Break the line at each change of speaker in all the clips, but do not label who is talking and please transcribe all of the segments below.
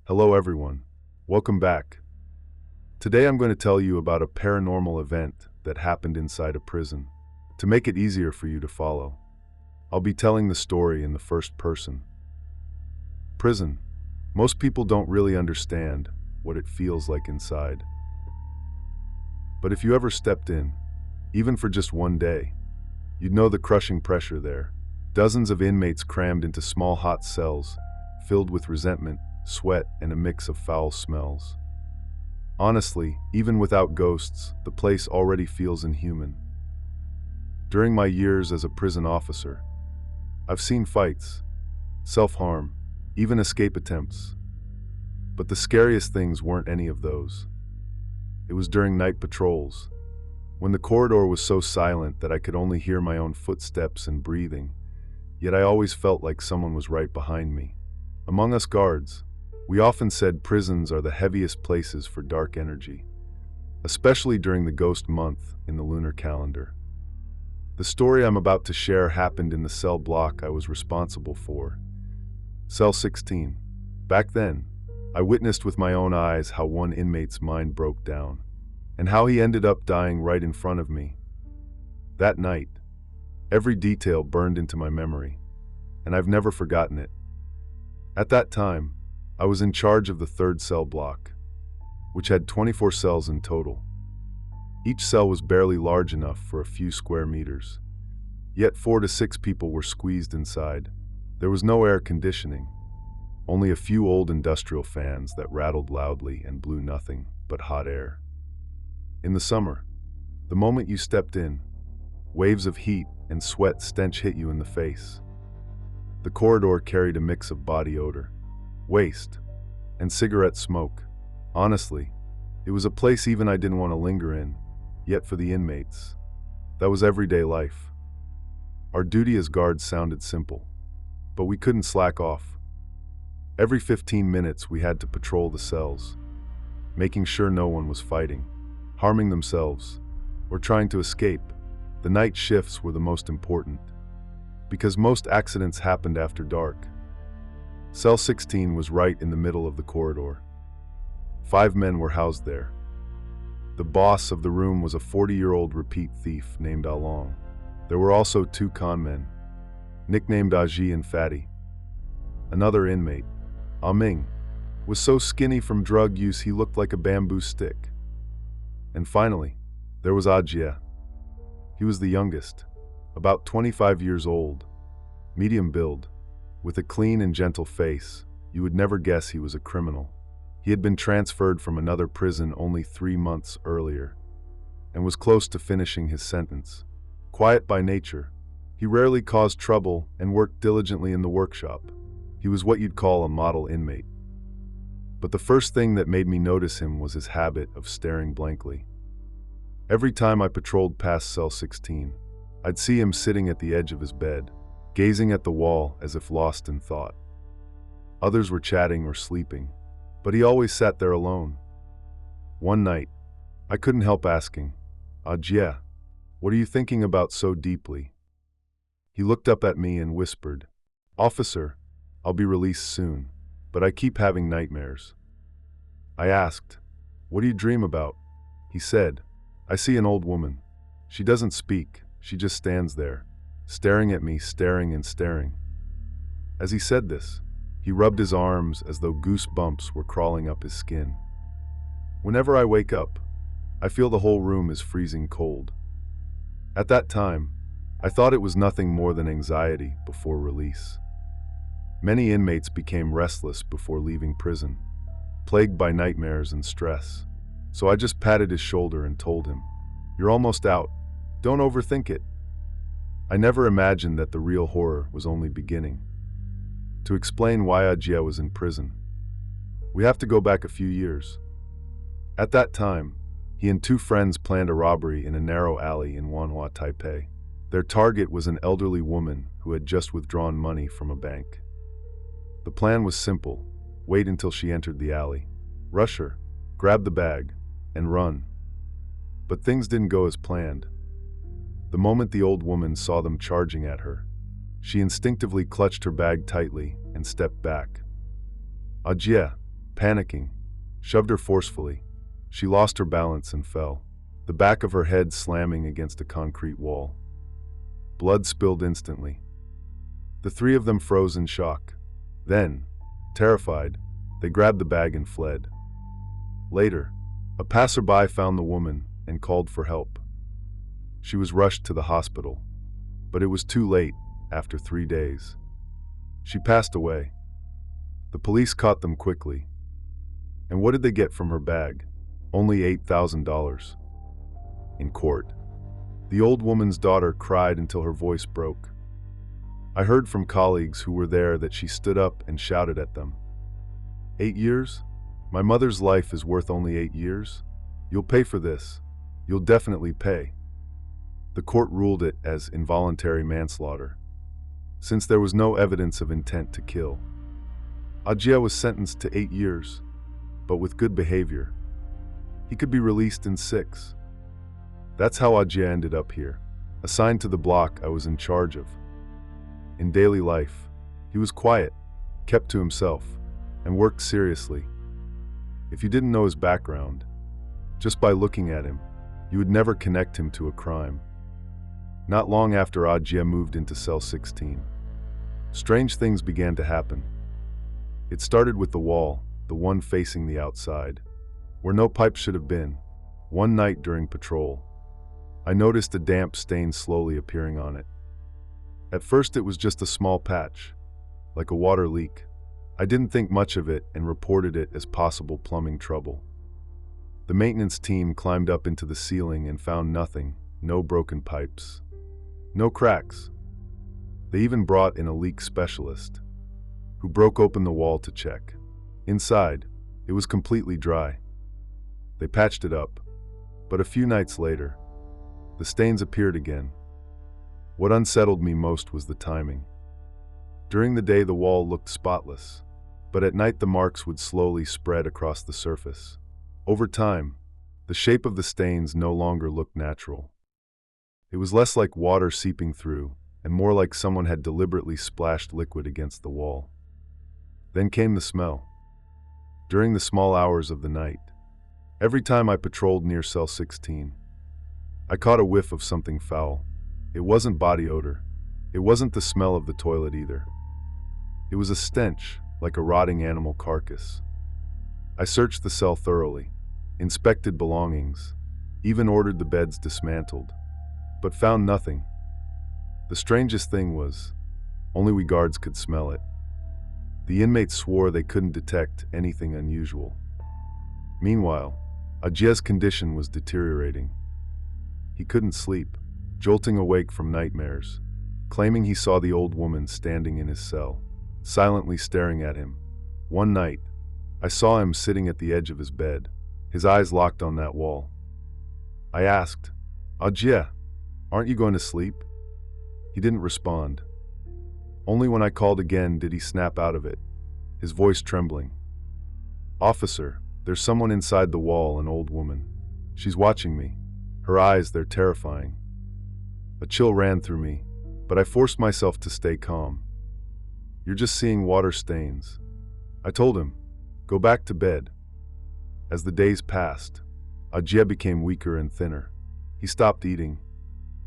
Hello everyone. Welcome back. Today I'm going to tell you about a paranormal event that happened inside a prison. To make it easier for you to follow, I'll be telling the story in the first person. Prison. Most people don't really understand what it feels like inside. But if you ever stepped in, even for just one day, you'd know the crushing pressure there. Dozens of inmates crammed into small hot cells, filled with resentment, sweat, and a mix of foul smells. Honestly, even without ghosts, the place already feels inhuman. During my years as a prison officer, I've seen fights, self-harm, even escape attempts. But the scariest things weren't any of those. It was during night patrols, when the corridor was so silent that I could only hear my own footsteps and breathing, yet I always felt like someone was right behind me. Among us guards, we often said prisons are the heaviest places for dark energy, especially during the ghost month in the lunar calendar. The story I'm about to share happened in the cell block I was responsible for, Cell 16. Back then, I witnessed with my own eyes how one inmate's mind broke down, and how he ended up dying right in front of me. That night, every detail burned into my memory, and I've never forgotten it. At that time, I was in charge of the third cell block, which had 24 cells in total. Each cell was barely large enough for a few square meters, yet 4 to 6 people were squeezed inside. There was no air conditioning, only a few old industrial fans that rattled loudly and blew nothing but hot air. In the summer, the moment you stepped in, waves of heat and sweat stench hit you in the face. The corridor carried a mix of body odor, waste, and cigarette smoke. Honestly, it was a place even I didn't want to linger in, yet for the inmates, that was everyday life. Our duty as guards sounded simple, but we couldn't slack off. Every 15 minutes we had to patrol the cells, making sure no one was fighting, harming themselves, or trying to escape. The night shifts were the most important, because most accidents happened after dark. Cell 16 was right in the middle of the corridor. 5 men were housed there. The boss of the room was a 40-year-old repeat thief named Along. There were also 2 con men, nicknamed Aji and Fatty. Another inmate, Aming, was so skinny from drug use he looked like a bamboo stick. And finally, there was Ajia. He was the youngest, about 25 years old, medium build, with a clean and gentle face. You would never guess he was a criminal. He had been transferred from another prison only 3 months earlier, and was close to finishing his sentence. Quiet by nature, he rarely caused trouble and worked diligently in the workshop. He was what you'd call a model inmate. But the first thing that made me notice him was his habit of staring blankly. Every time I patrolled past Cell 16, I'd see him sitting at the edge of his bed, gazing at the wall as if lost in thought. Others were chatting or sleeping, but he always sat there alone. One night, I couldn't help asking, Ajia, what are you thinking about so deeply? He looked up at me and whispered, Officer, I'll be released soon, but I keep having nightmares. I asked, what do you dream about? He said, I see an old woman. She doesn't speak, she just stands there, staring at me, staring and staring. As he said this, he rubbed his arms as though goosebumps were crawling up his skin. Whenever I wake up, I feel the whole room is freezing cold. At that time, I thought it was nothing more than anxiety before release. Many inmates became restless before leaving prison, plagued by nightmares and stress. So I just patted his shoulder and told him, you're almost out. Don't overthink it. I never imagined that the real horror was only beginning. To explain why Ajia was in prison, we have to go back a few years. At that time, he and 2 friends planned a robbery in a narrow alley in Wanhua, Taipei. Their target was an elderly woman who had just withdrawn money from a bank. The plan was simple: wait until she entered the alley, rush her, grab the bag, and run. But things didn't go as planned. The moment the old woman saw them charging at her, she instinctively clutched her bag tightly and stepped back. Ajia, panicking, shoved her forcefully. She lost her balance and fell, the back of her head slamming against a concrete wall. Blood spilled instantly. The three of them froze in shock. Then, terrified, they grabbed the bag and fled. Later, a passerby found the woman and called for help. She was rushed to the hospital, but it was too late after 3 days. She passed away. The police caught them quickly. And what did they get from her bag? Only $8,000. In court, the old woman's daughter cried until her voice broke. I heard from colleagues who were there that she stood up and shouted at them. 8 years? My mother's life is worth only 8 years? You'll pay for this. You'll definitely pay. The court ruled it as involuntary manslaughter, since there was no evidence of intent to kill. Ajia was sentenced to 8 years, but with good behavior, he could be released in 6. That's how Ajia ended up here, assigned to the block I was in charge of. In daily life, he was quiet, kept to himself, and worked seriously. If you didn't know his background, just by looking at him, you would never connect him to a crime. Not long after Ajia moved into cell 16, strange things began to happen. It started with the wall, the one facing the outside, where no pipe should have been. One night during patrol, I noticed a damp stain slowly appearing on it. At first it was just a small patch, like a water leak. I didn't think much of it and reported it as possible plumbing trouble. The maintenance team climbed up into the ceiling and found nothing, no broken pipes, no cracks. They even brought in a leak specialist, who broke open the wall to check. Inside, it was completely dry. They patched it up, but a few nights later, the stains appeared again. What unsettled me most was the timing. During the day, the wall looked spotless, but at night the marks would slowly spread across the surface. Over time, the shape of the stains no longer looked natural. It was less like water seeping through, and more like someone had deliberately splashed liquid against the wall. Then came the smell. During the small hours of the night, every time I patrolled near cell 16, I caught a whiff of something foul. It wasn't body odor. It wasn't the smell of the toilet either. It was a stench, like a rotting animal carcass. I searched the cell thoroughly, inspected belongings, even ordered the beds dismantled, but found nothing. The strangest thing was, only we guards could smell it. The inmates swore they couldn't detect anything unusual. Meanwhile, Ajia's condition was deteriorating. He couldn't sleep, jolting awake from nightmares, claiming he saw the old woman standing in his cell, silently staring at him. One night, I saw him sitting at the edge of his bed, his eyes locked on that wall. I asked, "Ajia, aren't you going to sleep?" He didn't respond. Only when I called again did he snap out of it, his voice trembling. "Officer, there's someone inside the wall, an old woman. She's watching me. Her eyes, they're terrifying." A chill ran through me, but I forced myself to stay calm. "You're just seeing water stains," I told him. "Go back to bed." As the days passed, Ajia became weaker and thinner. He stopped eating,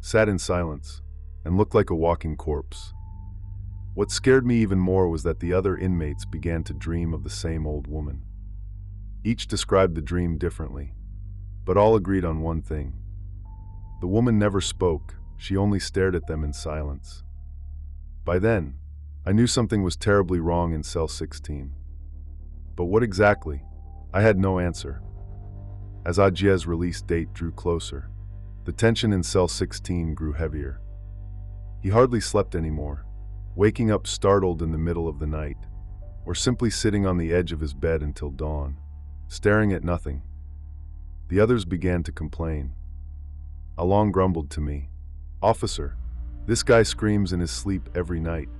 sat in silence, and looked like a walking corpse. What scared me even more was that the other inmates began to dream of the same old woman. Each described the dream differently, but all agreed on one thing. The woman never spoke, she only stared at them in silence. By then, I knew something was terribly wrong in cell 16. But what exactly? I had no answer. As Ajia's release date drew closer, the tension in cell 16 grew heavier. He hardly slept anymore, waking up startled in the middle of the night, or simply sitting on the edge of his bed until dawn, staring at nothing. The others began to complain. Along grumbled to me, "Officer, this guy screams in his sleep every night.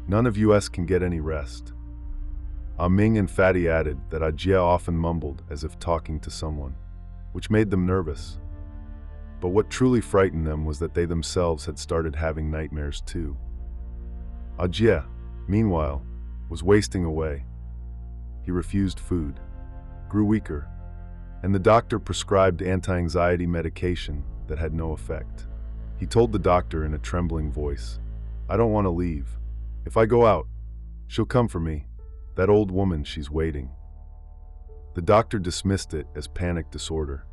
None of us can get any rest." Ming and Fatty added that Ajia often mumbled as if talking to someone, which made them nervous. But what truly frightened them was that they themselves had started having nightmares too. Ajia, meanwhile, was wasting away. He refused food, grew weaker, and the doctor prescribed anti-anxiety medication that had no effect. He told the doctor in a trembling voice, "I don't want to leave. If I go out, she'll come for me. That old woman, she's waiting." The doctor dismissed it as panic disorder,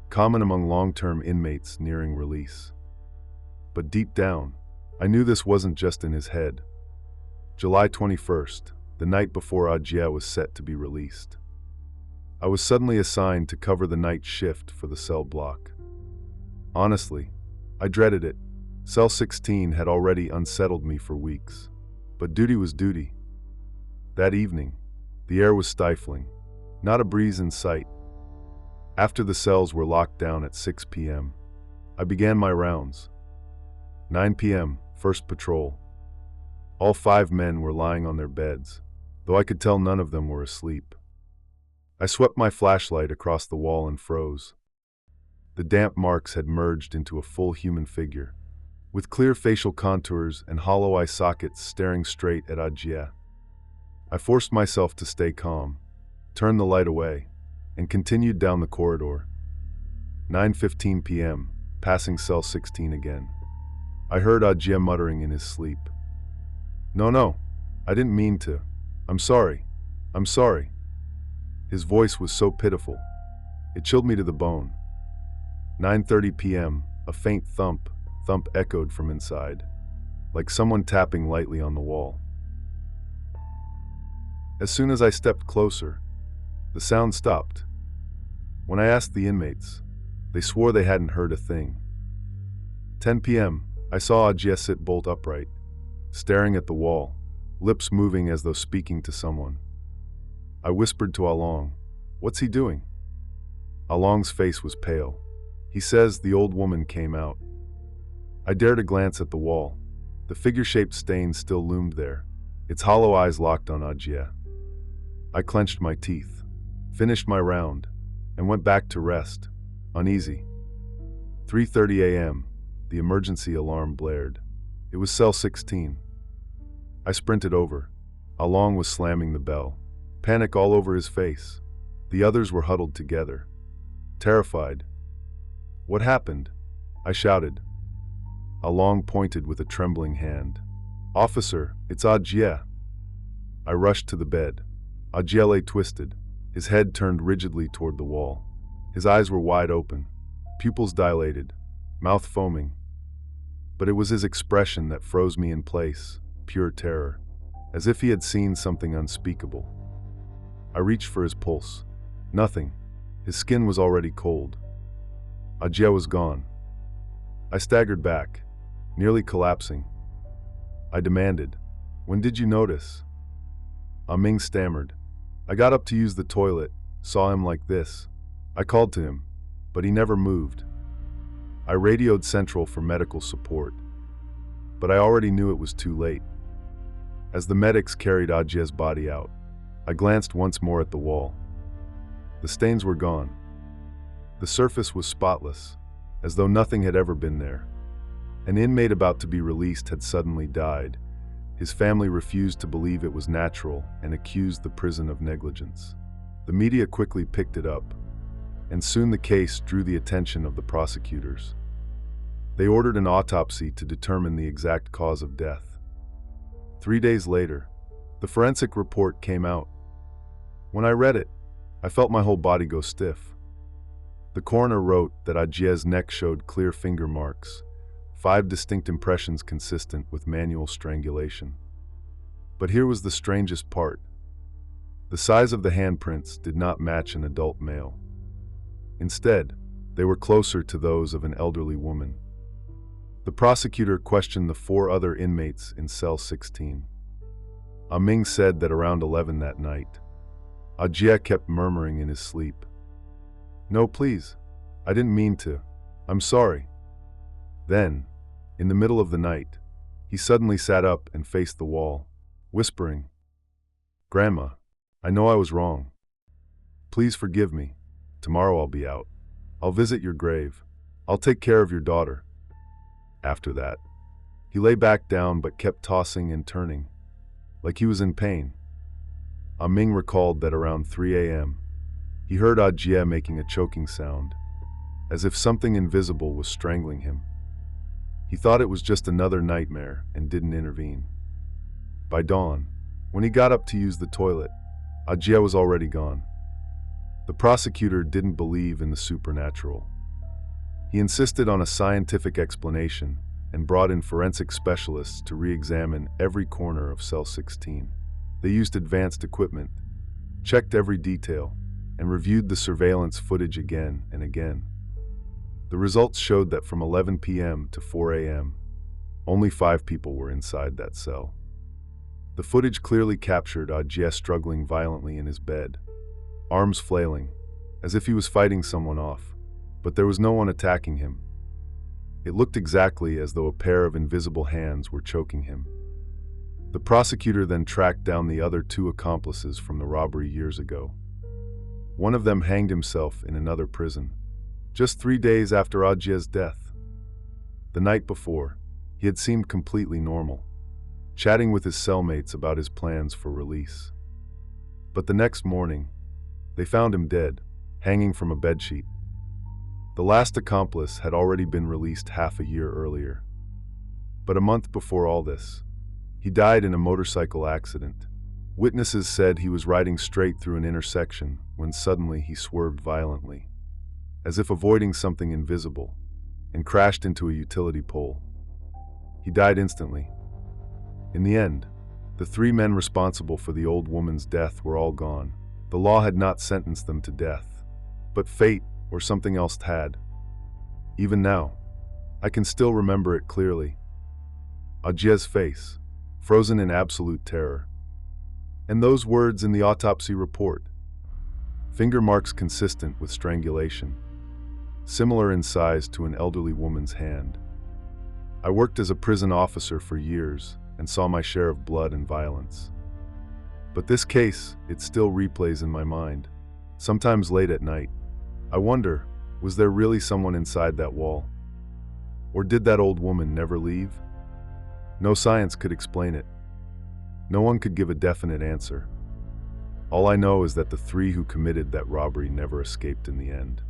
common among long-term inmates nearing release. But deep down, I knew this wasn't just in his head. July 21st, the night before Ajia was set to be released. I was suddenly assigned to cover the night shift for the cell block. Honestly, I dreaded it. Cell 16 had already unsettled me for weeks. But duty was duty. That evening, the air was stifling, not a breeze in sight. After the cells were locked down at 6 p.m., I began my rounds. 9 p.m., first patrol. All 5 men were lying on their beds, though I could tell none of them were asleep. I swept my flashlight across the wall and froze. The damp marks had merged into a full human figure, with clear facial contours and hollow eye sockets staring straight at Ajia. I forced myself to stay calm, turned the light away, and continued down the corridor. 9:15 p.m., passing cell 16 again. I heard Ajia muttering in his sleep. No, I didn't mean to. I'm sorry. His voice was so pitiful. It chilled me to the bone. 9:30 p.m., a faint thump echoed from inside, like someone tapping lightly on the wall. As soon as I stepped closer, the sound stopped. When I asked the inmates, they swore they hadn't heard a thing. 10 p.m., I saw Ajia sit bolt upright, staring at the wall, lips moving as though speaking to someone. I whispered to Along, "What's he doing?" Along's face was pale. He says the old woman came out. I dared a glance at the wall. The figure-shaped stain still loomed there, its hollow eyes locked on Ajia. I clenched my teeth, finished my round, and went back to rest, uneasy. 3:30 a.m., the emergency alarm blared. It was cell 16. I sprinted over. Along was slamming the bell, panic all over his face. The others were huddled together, terrified. "What happened?" I shouted. Along pointed with a trembling hand. "Officer, it's Ajia." I rushed to the bed. Ajia lay twisted, his head turned rigidly toward the wall. His eyes were wide open, pupils dilated, mouth foaming. But it was his expression that froze me in place, pure terror, as if he had seen something unspeakable. I reached for his pulse. Nothing. His skin was already cold. Ajia was gone. I staggered back, nearly collapsing. I demanded, "When did you notice?" Ming stammered. "I got up to use the toilet, saw him like this. I called to him, but he never moved." I radioed Central for medical support, but I already knew it was too late. As the medics carried Ajia's body out, I glanced once more at the wall. The stains were gone. The surface was spotless, as though nothing had ever been there. An inmate about to be released had suddenly died. His family refused to believe it was natural and accused the prison of negligence. The media quickly picked it up, and soon the case drew the attention of the prosecutors. They ordered an autopsy to determine the exact cause of death. 3 days later, the forensic report came out. When I read it, I felt my whole body go stiff. The coroner wrote that Ajia's neck showed clear finger marks, 5 distinct impressions consistent with manual strangulation. But here was the strangest part. The size of the handprints did not match an adult male. Instead, they were closer to those of an elderly woman. The prosecutor questioned the 4 other inmates in cell 16. Ming said that around 11 that night, Ajia kept murmuring in his sleep, "No, please, I didn't mean to. I'm sorry." Then, in the middle of the night, he suddenly sat up and faced the wall, whispering, "Grandma, I know I was wrong. Please forgive me. Tomorrow I'll be out. I'll visit your grave. I'll take care of your daughter." After that, he lay back down but kept tossing and turning, like he was in pain. Ming recalled that around 3 a.m., he heard Jie making a choking sound, as if something invisible was strangling him. He thought it was just another nightmare and didn't intervene. By dawn, when he got up to use the toilet, Jie was already gone. The prosecutor didn't believe in the supernatural. He insisted on a scientific explanation and brought in forensic specialists to re-examine every corner of cell 16. They used advanced equipment, checked every detail, and reviewed the surveillance footage again and again. The results showed that from 11 p.m. to 4 a.m., only 5 people were inside that cell. The footage clearly captured Jie struggling violently in his bed, arms flailing, as if he was fighting someone off, but there was no one attacking him. It looked exactly as though a pair of invisible hands were choking him. The prosecutor then tracked down the other 2 accomplices from the robbery years ago. One of them hanged himself in another prison, just 3 days after Jie's death. The night before, he had seemed completely normal, chatting with his cellmates about his plans for release. But the next morning, they found him dead, hanging from a bedsheet. The last accomplice had already been released half a year earlier. But a month before all this, he died in a motorcycle accident. Witnesses said he was riding straight through an intersection when suddenly he swerved violently, as if avoiding something invisible, and crashed into a utility pole. He died instantly. In the end, the 3 men responsible for the old woman's death were all gone. The law had not sentenced them to death, but fate or something else had. Even now, I can still remember it clearly. Jie's face, frozen in absolute terror. And those words in the autopsy report. Finger marks consistent with strangulation, similar in size to an elderly woman's hand. I worked as a prison officer for years and saw my share of blood and violence. But this case, it still replays in my mind. Sometimes late at night, I wonder, was there really someone inside that wall? Or did that old woman never leave? No science could explain it. No one could give a definite answer. All I know is that the 3 who committed that robbery never escaped in the end.